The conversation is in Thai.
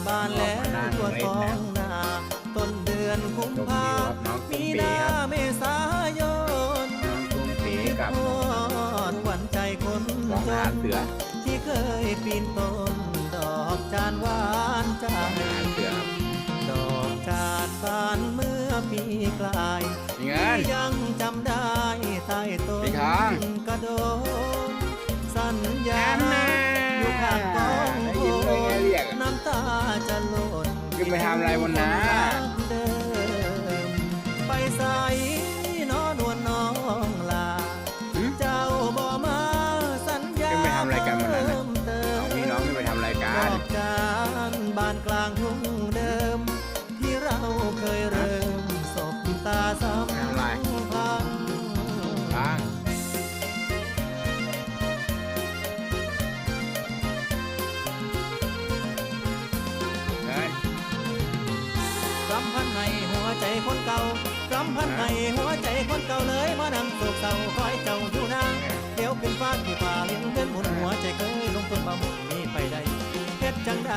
บานแล้วทั่วท้องนาต้นเดือนกุมภามีนาเมษายนทอดหวันใจคนจนที่เคยปีนต้นดอกจานหวานใจดอกจานบานเมื่อปีกลายยังจำได้ใต้ต้นกระโดนสัญญาอยู่ข้างกองโคนน้ำตาจะหล่น ขึ้นไปทำอะไรบนน้าไปใส่นอนวลน้องลาเจ้าบ่มาสัญญา ขึ้นไปทำอะไรกันบนนั้น เติม เอาพี่น้องขึ้นไปทำอะไรกั ดอน กจานบานกลางทุ่งเดิมที่เราเคยเริ่มสบตาสัมพันธ์ บ้างกำพันให้หัวใจคนเก่ากำพันให้หัวใจคนเก่าเลยมานั่งโศกเศร้าคอยเจ้าอยู่นางเดี๋ยวขึ้นฟ้าที่ป่าเลี้ยงเดินหมุนหัวใจเคยลงทุนบำรุงนี้ไปได้เฮ็ดจังใด